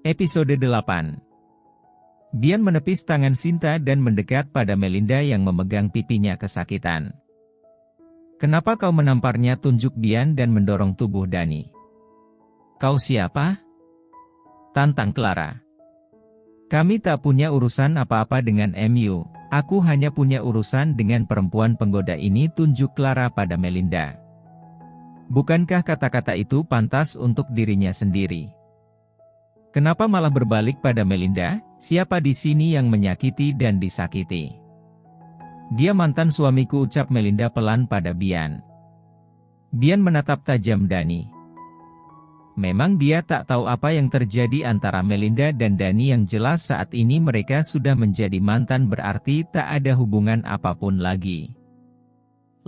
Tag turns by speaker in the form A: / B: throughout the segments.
A: Episode 8. Bian menepis tangan Sinta dan mendekat pada Melinda yang memegang pipinya kesakitan. "Kenapa kau menamparnya?" tunjuk Bian dan mendorong tubuh Dani. "Kau siapa?" tantang Clara. "Kami tak punya urusan apa-apa dengan MU, aku hanya punya urusan dengan perempuan penggoda ini," tunjuk Clara pada Melinda. Bukankah kata-kata itu pantas untuk dirinya sendiri? Kenapa malah berbalik pada Melinda? Siapa di sini yang menyakiti dan disakiti? "Dia mantan suamiku," ucap Melinda pelan pada Bian. Bian menatap tajam Dani. Memang dia tak tahu apa yang terjadi antara Melinda dan Dani, yang jelas saat ini mereka sudah menjadi mantan, berarti tak ada hubungan apapun lagi.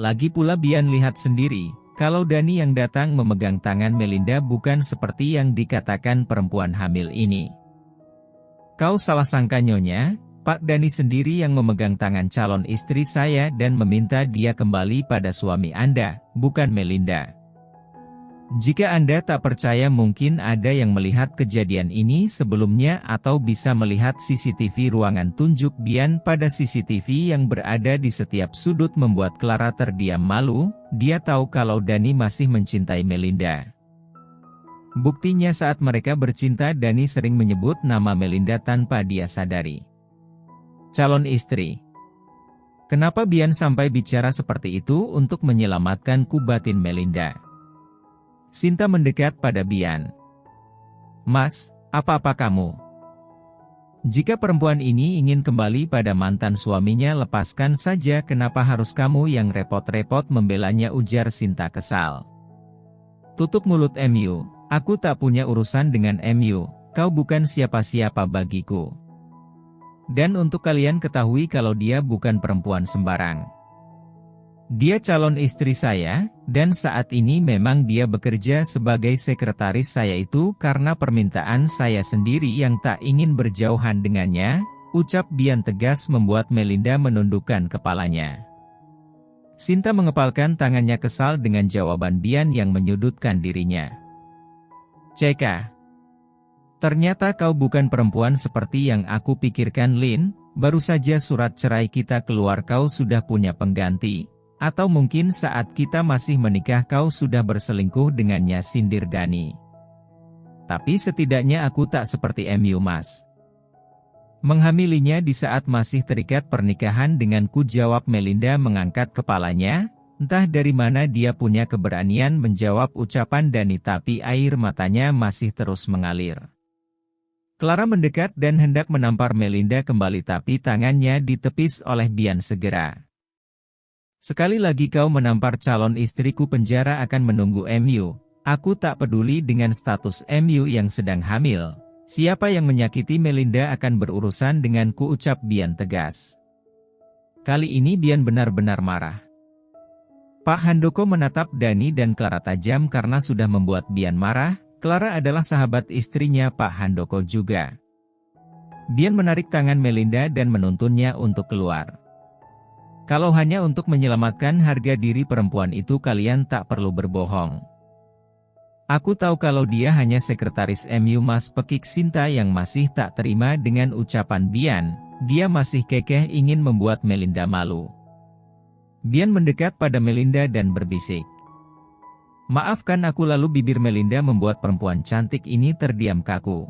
A: Lagi pula Bian lihat sendiri, kalau Dani yang datang memegang tangan Melinda bukan seperti yang dikatakan perempuan hamil ini. "Kau salah sangka Nyonya, Pak Dani sendiri yang memegang tangan calon istri saya dan meminta dia kembali pada suami Anda, bukan Melinda. Jika Anda tak percaya, mungkin ada yang melihat kejadian ini sebelumnya atau bisa melihat CCTV ruangan," tunjuk Bian pada CCTV yang berada di setiap sudut, membuat Clara terdiam malu. Dia tahu kalau Dani masih mencintai Melinda. Buktinya saat mereka bercinta Dani sering menyebut nama Melinda tanpa dia sadari. Calon istri. Kenapa Bian sampai bicara seperti itu untuk menyelamatkan batin Melinda? Sinta mendekat pada Bian. "Mas, apa-apa kamu? Jika perempuan ini ingin kembali pada mantan suaminya, lepaskan saja, kenapa harus kamu yang repot-repot membelanya?" ujar Sinta kesal. "Tutup mulut MU, aku tak punya urusan dengan MU, kau bukan siapa-siapa bagiku. Dan untuk kalian ketahui kalau dia bukan perempuan sembarang. Dia calon istri saya, dan saat ini memang dia bekerja sebagai sekretaris saya, itu karena permintaan saya sendiri yang tak ingin berjauhan dengannya," ucap Bian tegas, membuat Melinda menundukkan kepalanya. Sinta mengepalkan tangannya kesal dengan jawaban Bian yang menyudutkan dirinya. "Ceka. Ternyata kau bukan perempuan seperti yang aku pikirkan, Lin. Baru saja surat cerai kita keluar kau sudah punya pengganti. Atau mungkin saat kita masih menikah kau sudah berselingkuh dengannya," sindir Dani. "Tapi setidaknya aku tak seperti MU, Mas. Menghamilinya di saat masih terikat pernikahan denganku," jawab Melinda mengangkat kepalanya. Entah dari mana dia punya keberanian menjawab ucapan Dani, tapi air matanya masih terus mengalir. Clara mendekat dan hendak menampar Melinda kembali, tapi tangannya ditepis oleh Bian segera. "Sekali lagi kau menampar calon istriku, penjara akan menunggu MU. Aku tak peduli dengan status MU yang sedang hamil. Siapa yang menyakiti Melinda akan berurusan denganku," ucap Bian tegas. Kali ini Bian benar-benar marah. Pak Handoko menatap Dani dan Clara tajam karena sudah membuat Bian marah. Clara adalah sahabat istrinya Pak Handoko juga. Bian menarik tangan Melinda dan menuntunnya untuk keluar. "Kalau hanya untuk menyelamatkan harga diri perempuan itu, kalian tak perlu berbohong. Aku tahu kalau dia hanya sekretaris MU, Mas," pekik Sinta yang masih tak terima dengan ucapan Bian. Dia masih kekeh ingin membuat Melinda malu. Bian mendekat pada Melinda dan berbisik. "Maafkan aku." Lalu bibir Melinda membuat perempuan cantik ini terdiam kaku.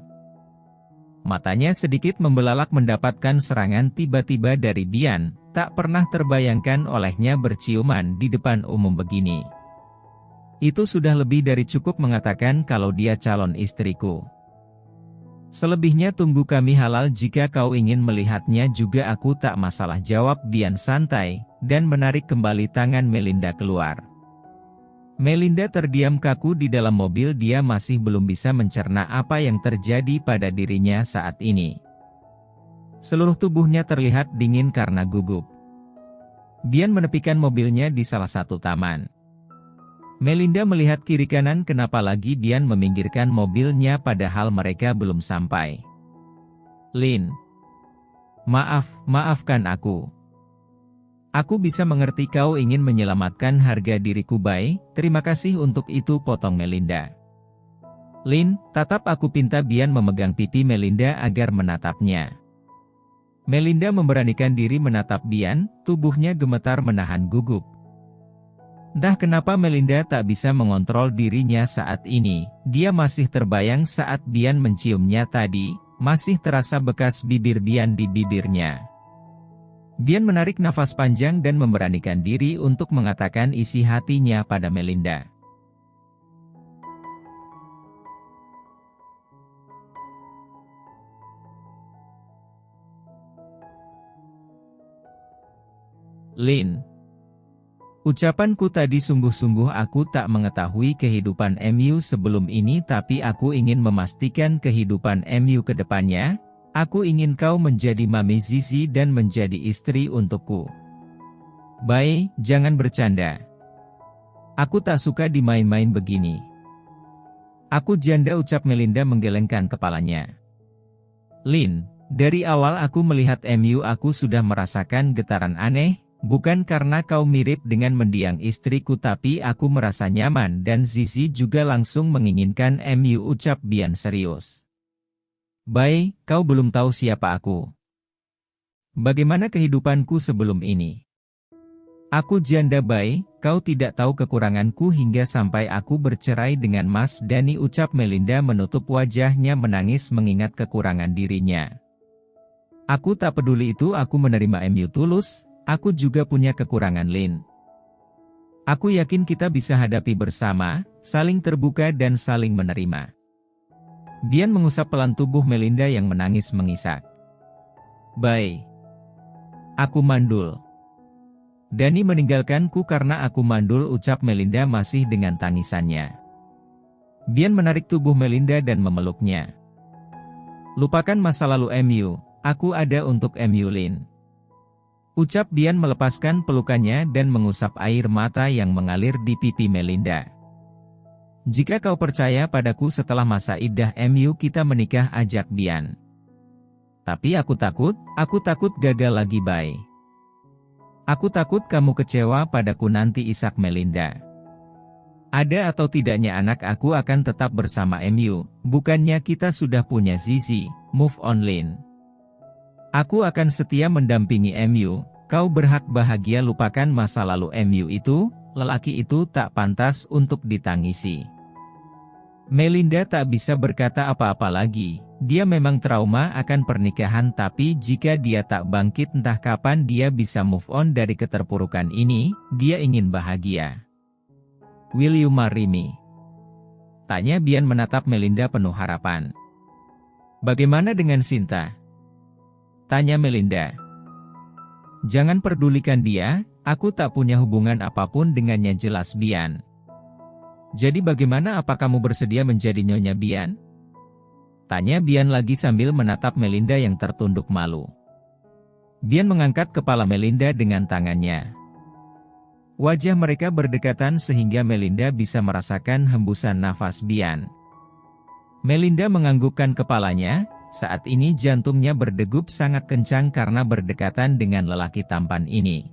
A: Matanya sedikit membelalak mendapatkan serangan tiba-tiba dari Bian. Tak pernah terbayangkan olehnya berciuman di depan umum begini. Itu sudah lebih dari cukup mengatakan kalau dia calon istriku. "Selebihnya tunggu kami halal, jika kau ingin melihatnya juga aku tak masalah," jawab Bian santai, dan menarik kembali tangan Melinda keluar. Melinda terdiam kaku di dalam mobil. Dia masih belum bisa mencerna apa yang terjadi pada dirinya saat ini. Seluruh tubuhnya terlihat dingin karena gugup. Bian menepikan mobilnya di salah satu taman. Melinda melihat kiri kanan, kenapa lagi Bian meminggirkan mobilnya padahal mereka belum sampai. "Lin. Maafkan aku. Aku bisa mengerti kau ingin menyelamatkan harga diriku, Bay. Terima kasih untuk itu," potong Melinda. Lin, tatap, aku pinta Bian memegang pipi Melinda agar menatapnya. Melinda memberanikan diri menatap Bian, tubuhnya gemetar menahan gugup. Entah kenapa Melinda tak bisa mengontrol dirinya saat ini, dia masih terbayang saat Bian menciumnya tadi, masih terasa bekas bibir Bian di bibirnya. Bian menarik nafas panjang dan memberanikan diri untuk mengatakan isi hatinya pada Melinda. Lin. Ucapanku tadi sungguh-sungguh aku tak mengetahui kehidupan MU sebelum ini, tapi aku ingin memastikan kehidupan MU ke depannya. Aku ingin kau menjadi Mami Zizi dan menjadi istri untukku. Bai, jangan bercanda. Aku tak suka dimain-main begini. Aku janda, ucap Melinda menggelengkan kepalanya. Lin, dari awal aku melihat MU aku sudah merasakan getaran aneh. Bukan karena kau mirip dengan mendiang istriku, tapi aku merasa nyaman dan Zizi juga langsung menginginkan MU, ucap Bian serius. Bai, kau belum tahu siapa aku. Bagaimana kehidupanku sebelum ini? Aku janda Bai, kau tidak tahu kekuranganku hingga sampai aku bercerai dengan Mas Dani, ucap Melinda menutup wajahnya menangis mengingat kekurangan dirinya. Aku tak peduli itu, aku menerima MU tulus. Aku juga punya kekurangan, Lin. Aku yakin kita bisa hadapi bersama, saling terbuka dan saling menerima. Bian mengusap pelan tubuh Melinda yang menangis mengisak. Bai. Aku mandul. Dani meninggalkanku karena aku mandul, ucap Melinda masih dengan tangisannya. Bian menarik tubuh Melinda dan memeluknya. Lupakan masa lalu MU, aku ada untuk MU, Lin. Ucap Bian melepaskan pelukannya dan mengusap air mata yang mengalir di pipi Melinda. Jika kau percaya padaku setelah masa iddah MU kita menikah, ajak Bian. Tapi aku takut gagal lagi, Bai. Aku takut kamu kecewa padaku nanti, isak Melinda. Ada atau tidaknya anak aku akan tetap bersama MU, bukannya kita sudah punya Zizi, move on, Lin. Aku akan setia mendampingi MU, kau berhak bahagia, lupakan masa lalu MU itu, lelaki itu tak pantas untuk ditangisi. Melinda tak bisa berkata apa-apa lagi, dia memang trauma akan pernikahan, tapi jika dia tak bangkit entah kapan dia bisa move on dari keterpurukan ini, dia ingin bahagia. Will you marry me? Tanya Bian menatap Melinda penuh harapan. Bagaimana dengan Sinta? Tanya Melinda. Jangan pedulikan dia, aku tak punya hubungan apapun dengannya, jelas Bian. Jadi bagaimana, apa kamu bersedia menjadi nyonya Bian? Tanya Bian lagi sambil menatap Melinda yang tertunduk malu. Bian mengangkat kepala Melinda dengan tangannya. Wajah mereka berdekatan sehingga Melinda bisa merasakan hembusan nafas Bian. Melinda menganggukkan kepalanya. Saat ini jantungnya berdegup sangat kencang karena berdekatan dengan lelaki tampan ini.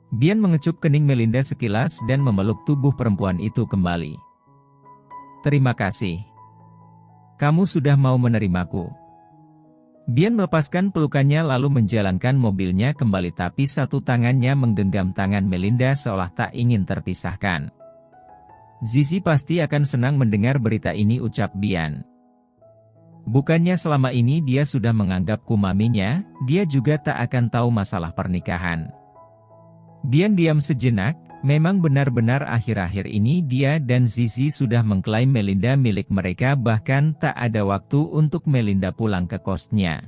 A: Bian mengecup kening Melinda sekilas dan memeluk tubuh perempuan itu kembali. Terima kasih. Kamu sudah mau menerimaku. Bian melepaskan pelukannya lalu menjalankan mobilnya kembali, tapi satu tangannya menggenggam tangan Melinda seolah tak ingin terpisahkan. Zizi pasti akan senang mendengar berita ini, ucap Bian. Bukannya selama ini dia sudah menganggapku maminya, dia juga tak akan tahu masalah pernikahan. Bian diam sejenak, memang benar-benar akhir-akhir ini dia dan Zizi sudah mengklaim Melinda milik mereka, bahkan tak ada waktu untuk Melinda pulang ke kosnya.